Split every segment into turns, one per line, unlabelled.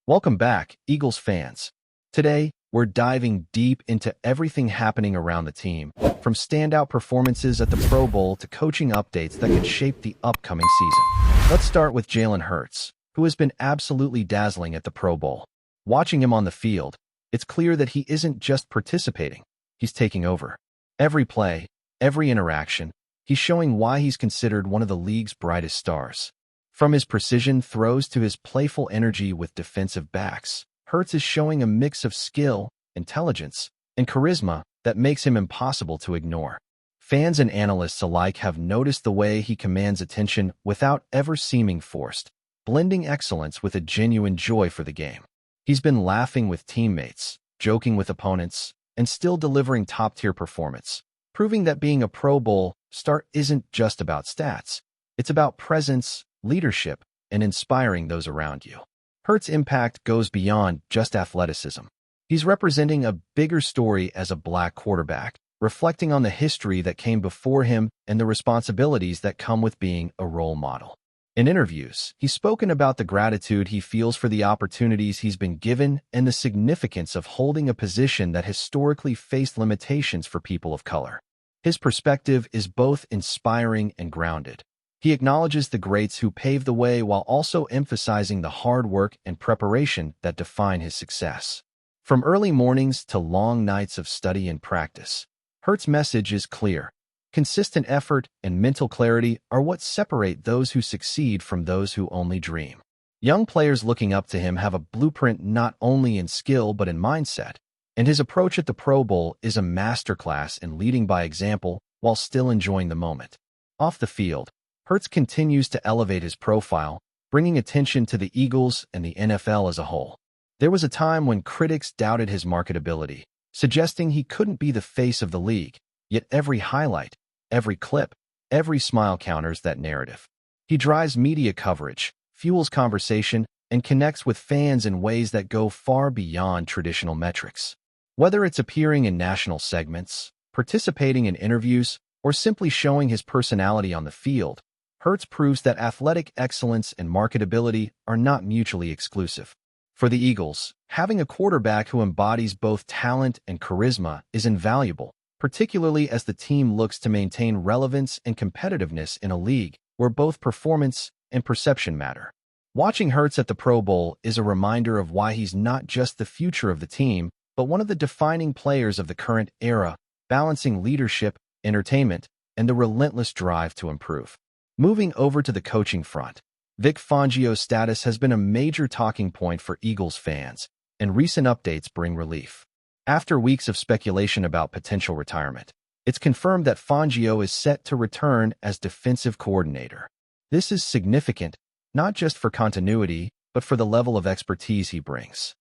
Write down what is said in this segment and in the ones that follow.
Welcome back, Eagles fans. Today, we're diving deep into everything happening around the team, from standout performances at the Pro Bowl to coaching updates that could shape the upcoming season. Let's start with Jalen Hurts, who has been absolutely dazzling at the Pro Bowl. Watching him on the field, it's clear that he isn't just participating, he's taking over. Every play, every interaction, he's showing why he's considered one of the league's brightest stars. From his precision throws to his playful energy with defensive backs, Hurts is showing a mix of skill, intelligence, and charisma that makes him impossible to ignore. Fans and analysts alike have noticed the way he commands attention without ever seeming forced, blending excellence with a genuine joy for the game. He's been laughing with teammates, joking with opponents, and still delivering top-tier performance, proving that being a Pro Bowl star isn't just about stats. It's about presence, leadership, and inspiring those around you. Hurts' impact goes beyond just athleticism. He's representing a bigger story as a black quarterback, reflecting on the history that came before him and the responsibilities that come with being a role model. In interviews, he's spoken about the gratitude he feels for the opportunities he's been given and the significance of holding a position that historically faced limitations for people of color. His perspective is both inspiring and grounded. He acknowledges the greats who paved the way while also emphasizing the hard work and preparation that define his success. From early mornings to long nights of study and practice, Hurts' message is clear. Consistent effort and mental clarity are what separate those who succeed from those who only dream. Young players looking up to him have a blueprint not only in skill but in mindset, and his approach at the Pro Bowl is a masterclass in leading by example while still enjoying the moment. Off the field, Hurts continues to elevate his profile, bringing attention to the Eagles and the NFL as a whole. There was a time when critics doubted his marketability, suggesting he couldn't be the face of the league, yet every highlight, every clip, every smile counters that narrative. He drives media coverage, fuels conversation, and connects with fans in ways that go far beyond traditional metrics. Whether it's appearing in national segments, participating in interviews, or simply showing his personality on the field, Hurts proves that athletic excellence and marketability are not mutually exclusive. For the Eagles, having a quarterback who embodies both talent and charisma is invaluable, particularly as the team looks to maintain relevance and competitiveness in a league where both performance and perception matter. Watching Hurts at the Pro Bowl is a reminder of why he's not just the future of the team, but one of the defining players of the current era, balancing leadership, entertainment, and the relentless drive to improve. Moving over to the coaching front, Vic Fangio's status has been a major talking point for Eagles fans, and recent updates bring relief. After weeks of speculation about potential retirement, it's confirmed that Fangio is set to return as defensive coordinator. This is significant, not just for continuity, but for the level of expertise he brings.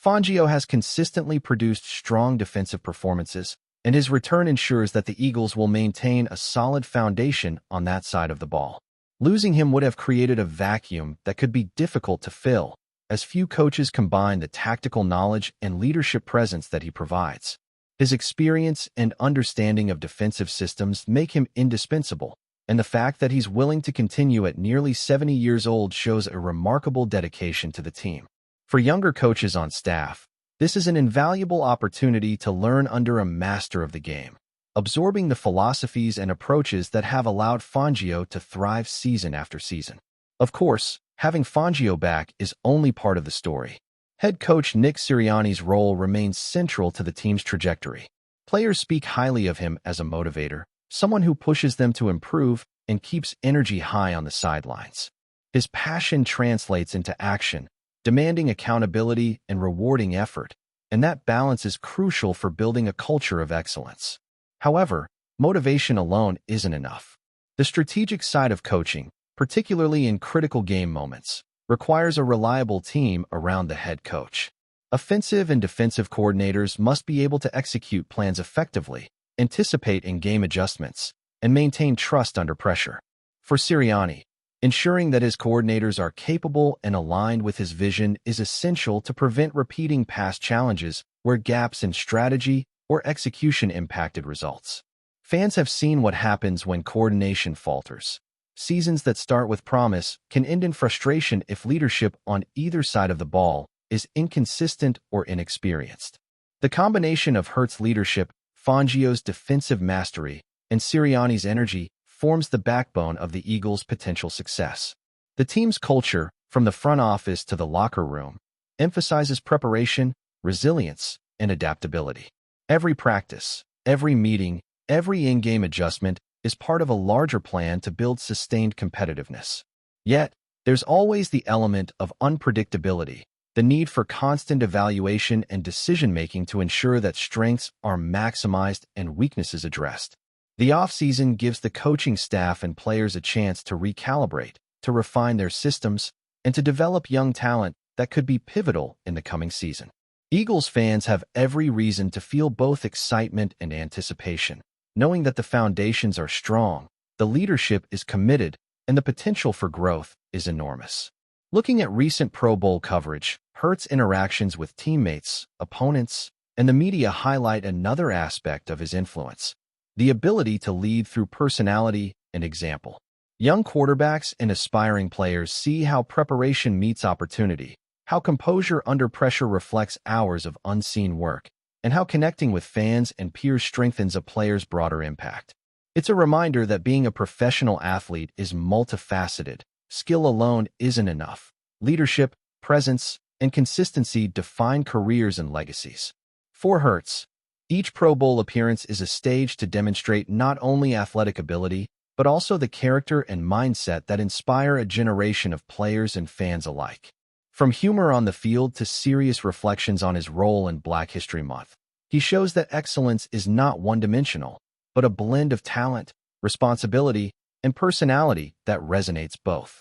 Fangio has consistently produced strong defensive performances, and his return ensures that the Eagles will maintain a solid foundation on that side of the ball. Losing him would have created a vacuum that could be difficult to fill, as few coaches combine the tactical knowledge and leadership presence that he provides. His experience and understanding of defensive systems make him indispensable, and the fact that he's willing to continue at nearly 70 years old shows a remarkable dedication to the team. For younger coaches on staff, this is an invaluable opportunity to learn under a master of the game, absorbing the philosophies and approaches that have allowed Fangio to thrive season after season. Of course, having Fangio back is only part of the story. Head coach Nick Sirianni's role remains central to the team's trajectory. Players speak highly of him as a motivator, someone who pushes them to improve and keeps energy high on the sidelines. His passion translates into action, demanding accountability and rewarding effort, and that balance is crucial for building a culture of excellence. However, motivation alone isn't enough. The strategic side of coaching, particularly in critical game moments, requires a reliable team around the head coach. Offensive and defensive coordinators must be able to execute plans effectively, anticipate in-game adjustments, and maintain trust under pressure. For Sirianni, ensuring that his coordinators are capable and aligned with his vision is essential to prevent repeating past challenges where gaps in strategy or execution impacted results. Fans have seen what happens when coordination falters. Seasons that start with promise can end in frustration if leadership on either side of the ball is inconsistent or inexperienced. The combination of Hurts' leadership, Fangio's defensive mastery, and Sirianni's energy forms the backbone of the Eagles' potential success. The team's culture, from the front office to the locker room, emphasizes preparation, resilience, and adaptability. Every practice, every meeting, every in-game adjustment is part of a larger plan to build sustained competitiveness. Yet, there's always the element of unpredictability, the need for constant evaluation and decision-making to ensure that strengths are maximized and weaknesses addressed. The offseason gives the coaching staff and players a chance to recalibrate, to refine their systems, and to develop young talent that could be pivotal in the coming season. Eagles fans have every reason to feel both excitement and anticipation, knowing that the foundations are strong, the leadership is committed, and the potential for growth is enormous. Looking at recent Pro Bowl coverage, Hurts' interactions with teammates, opponents, and the media highlight another aspect of his influence: the ability to lead through personality and example. Young quarterbacks and aspiring players see how preparation meets opportunity, how composure under pressure reflects hours of unseen work, and how connecting with fans and peers strengthens a player's broader impact. It's a reminder that being a professional athlete is multifaceted. Skill alone isn't enough. Leadership, presence, and consistency define careers and legacies. For Hurts, each Pro Bowl appearance is a stage to demonstrate not only athletic ability, but also the character and mindset that inspire a generation of players and fans alike. From humor on the field to serious reflections on his role in Black History Month, he shows that excellence is not one-dimensional, but a blend of talent, responsibility, and personality that resonates both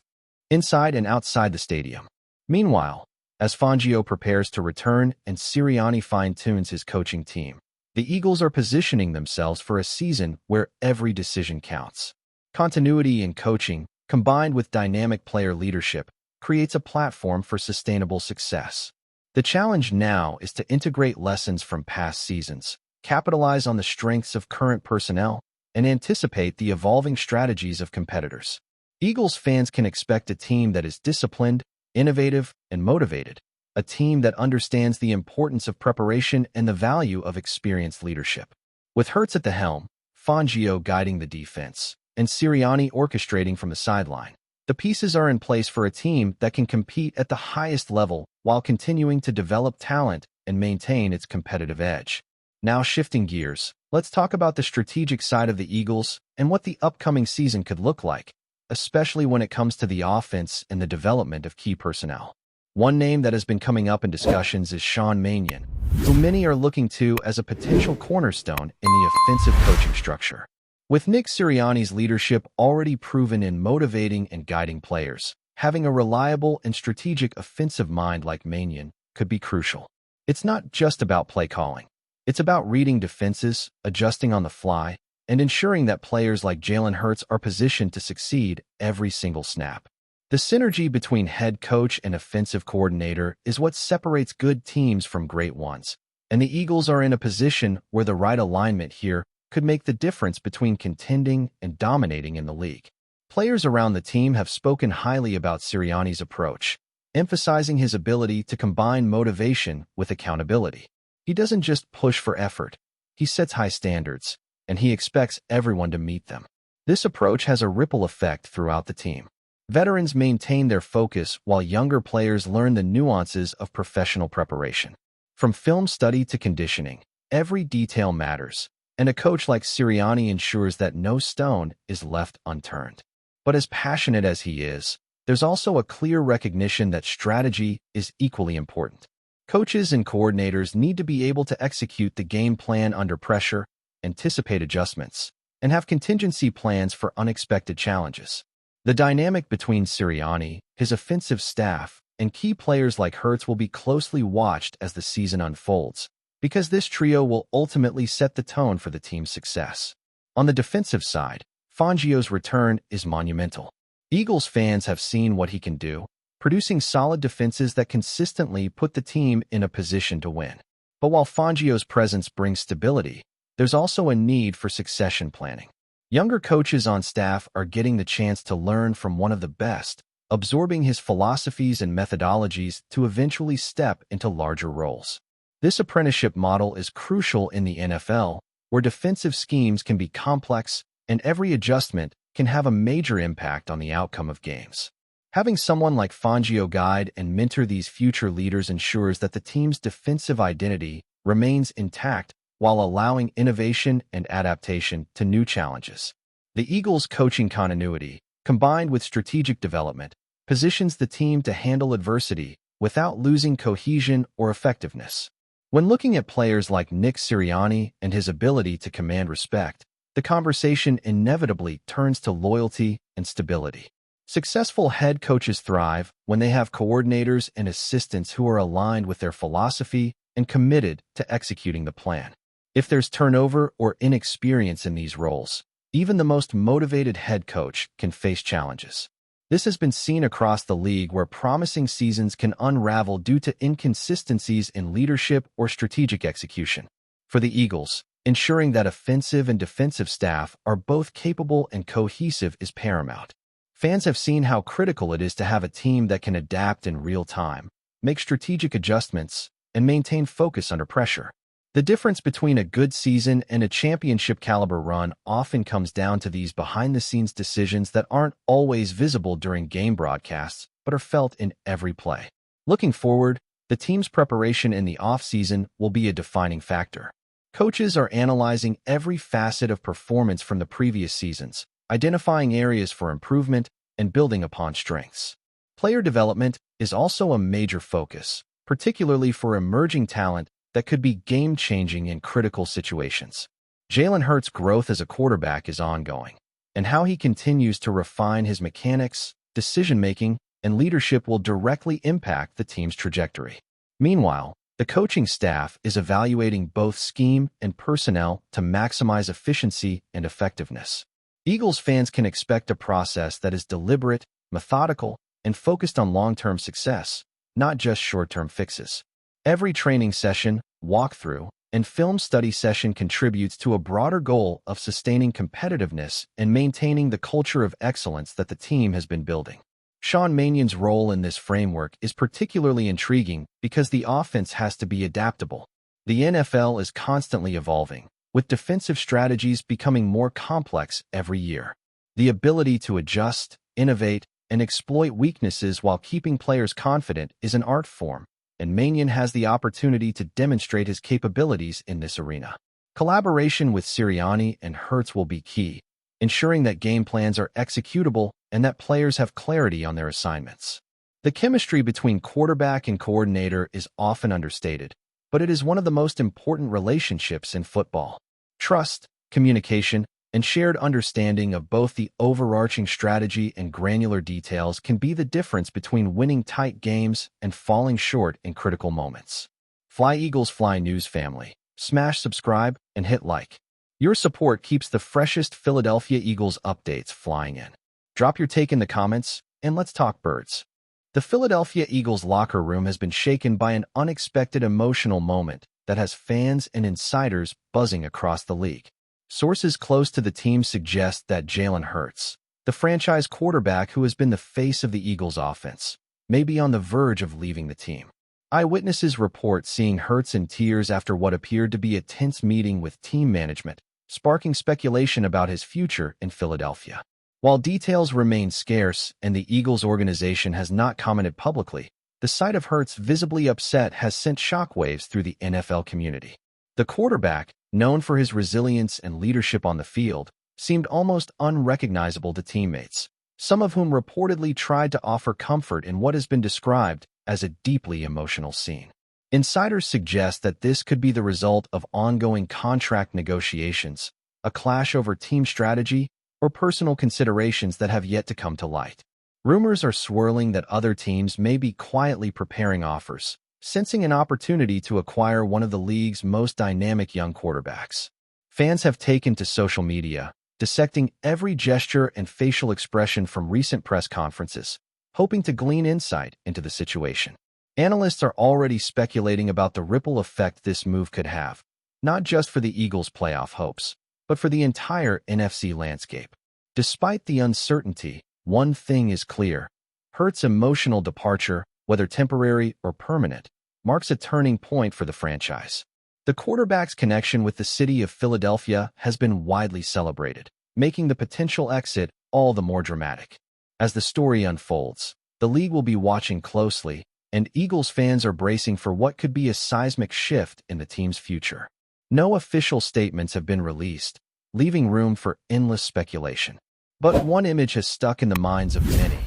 inside and outside the stadium. Meanwhile, as Fangio prepares to return and Sirianni fine-tunes his coaching team, the Eagles are positioning themselves for a season where every decision counts. Continuity in coaching, combined with dynamic player leadership, creates a platform for sustainable success. The challenge now is to integrate lessons from past seasons, capitalize on the strengths of current personnel, and anticipate the evolving strategies of competitors. Eagles fans can expect a team that is disciplined, innovative, and motivated, a team that understands the importance of preparation and the value of experienced leadership. With Hurts at the helm, Fangio guiding the defense, and Sirianni orchestrating from the sideline, the pieces are in place for a team that can compete at the highest level while continuing to develop talent and maintain its competitive edge. Now shifting gears, let's talk about the strategic side of the Eagles and what the upcoming season could look like, especially when it comes to the offense and the development of key personnel. One name that has been coming up in discussions is Sean Mannion, who many are looking to as a potential cornerstone in the offensive coaching structure. With Nick Sirianni's leadership already proven in motivating and guiding players, having a reliable and strategic offensive mind like Mannion could be crucial. It's not just about play calling. It's about reading defenses, adjusting on the fly, and ensuring that players like Jalen Hurts are positioned to succeed every single snap. The synergy between head coach and offensive coordinator is what separates good teams from great ones, and the Eagles are in a position where the right alignment here could make the difference between contending and dominating in the league. Players around the team have spoken highly about Sirianni's approach, emphasizing his ability to combine motivation with accountability. He doesn't just push for effort, he sets high standards, and he expects everyone to meet them. This approach has a ripple effect throughout the team. Veterans maintain their focus while younger players learn the nuances of professional preparation. From film study to conditioning, every detail matters, and a coach like Sirianni ensures that no stone is left unturned. But as passionate as he is, there's also a clear recognition that strategy is equally important. Coaches and coordinators need to be able to execute the game plan under pressure, anticipate adjustments, and have contingency plans for unexpected challenges. The dynamic between Sirianni, his offensive staff, and key players like Hurts will be closely watched as the season unfolds, because this trio will ultimately set the tone for the team's success. On the defensive side, Fangio's return is monumental. Eagles fans have seen what he can do, producing solid defenses that consistently put the team in a position to win. But while Fangio's presence brings stability, there's also a need for succession planning. Younger coaches on staff are getting the chance to learn from one of the best, absorbing his philosophies and methodologies to eventually step into larger roles. This apprenticeship model is crucial in the NFL, where defensive schemes can be complex and every adjustment can have a major impact on the outcome of games. Having someone like Fangio guide and mentor these future leaders ensures that the team's defensive identity remains intact while allowing innovation and adaptation to new challenges. The Eagles' coaching continuity, combined with strategic development, positions the team to handle adversity without losing cohesion or effectiveness. When looking at players like Nick Sirianni and his ability to command respect, the conversation inevitably turns to loyalty and stability. Successful head coaches thrive when they have coordinators and assistants who are aligned with their philosophy and committed to executing the plan. If there's turnover or inexperience in these roles, even the most motivated head coach can face challenges. This has been seen across the league where promising seasons can unravel due to inconsistencies in leadership or strategic execution. For the Eagles, ensuring that offensive and defensive staff are both capable and cohesive is paramount. Fans have seen how critical it is to have a team that can adapt in real time, make strategic adjustments, and maintain focus under pressure. The difference between a good season and a championship-caliber run often comes down to these behind-the-scenes decisions that aren't always visible during game broadcasts, but are felt in every play. Looking forward, the team's preparation in the offseason will be a defining factor. Coaches are analyzing every facet of performance from the previous seasons, identifying areas for improvement and building upon strengths. Player development is also a major focus, particularly for emerging talent that could be game-changing in critical situations. Jalen Hurts' growth as a quarterback is ongoing, and how he continues to refine his mechanics, decision-making, and leadership will directly impact the team's trajectory. Meanwhile, the coaching staff is evaluating both scheme and personnel to maximize efficiency and effectiveness. Eagles fans can expect a process that is deliberate, methodical, and focused on long-term success, not just short-term fixes. Every training session, walkthrough, and film study session contributes to a broader goal of sustaining competitiveness and maintaining the culture of excellence that the team has been building. Sean Manion's role in this framework is particularly intriguing because the offense has to be adaptable. The NFL is constantly evolving, with defensive strategies becoming more complex every year. The ability to adjust, innovate, and exploit weaknesses while keeping players confident is an art form, and Manion has the opportunity to demonstrate his capabilities in this arena. Collaboration with Sirianni and Hurts will be key, ensuring that game plans are executable and that players have clarity on their assignments. The chemistry between quarterback and coordinator is often understated, but it is one of the most important relationships in football. Trust, communication, and shared understanding of both the overarching strategy and granular details can be the difference between winning tight games and falling short in critical moments. FlyEaglesFly News family, smash subscribe and hit like. Your support keeps the freshest Philadelphia Eagles updates flying in. Drop your take in the comments, and let's talk birds. The Philadelphia Eagles locker room has been shaken by an unexpected emotional moment that has fans and insiders buzzing across the league. Sources close to the team suggest that Jalen Hurts, the franchise quarterback who has been the face of the Eagles' offense, may be on the verge of leaving the team. Eyewitnesses report seeing Hurts in tears after what appeared to be a tense meeting with team management, sparking speculation about his future in Philadelphia. While details remain scarce and the Eagles organization has not commented publicly, the sight of Hurts visibly upset has sent shockwaves through the NFL community. The quarterback, known for his resilience and leadership on the field, seemed almost unrecognizable to teammates, some of whom reportedly tried to offer comfort in what has been described as a deeply emotional scene. Insiders suggest that this could be the result of ongoing contract negotiations, a clash over team strategy, or personal considerations that have yet to come to light. Rumors are swirling that other teams may be quietly preparing offers, sensing an opportunity to acquire one of the league's most dynamic young quarterbacks. Fans have taken to social media, dissecting every gesture and facial expression from recent press conferences, hoping to glean insight into the situation. Analysts are already speculating about the ripple effect this move could have, not just for the Eagles' playoff hopes, but for the entire NFC landscape. Despite the uncertainty, one thing is clear: Hurts' emotional departure, whether temporary or permanent, marks a turning point for the franchise. The quarterback's connection with the city of Philadelphia has been widely celebrated, making the potential exit all the more dramatic. As the story unfolds, the league will be watching closely, and Eagles fans are bracing for what could be a seismic shift in the team's future. No official statements have been released, leaving room for endless speculation. But one image has stuck in the minds of many: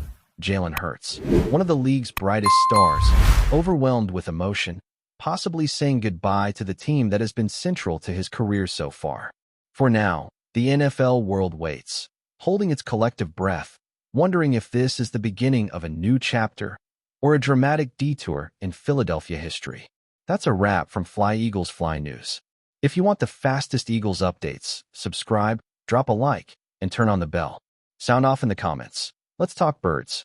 Jalen Hurts, one of the league's brightest stars, overwhelmed with emotion, possibly saying goodbye to the team that has been central to his career so far. For now, the NFL world waits, holding its collective breath, wondering if this is the beginning of a new chapter or a dramatic detour in Philadelphia history. That's a wrap from FlyEaglesFly News. If you want the fastest Eagles updates, subscribe, drop a like, and turn on the bell. Sound off in the comments. Let's talk birds.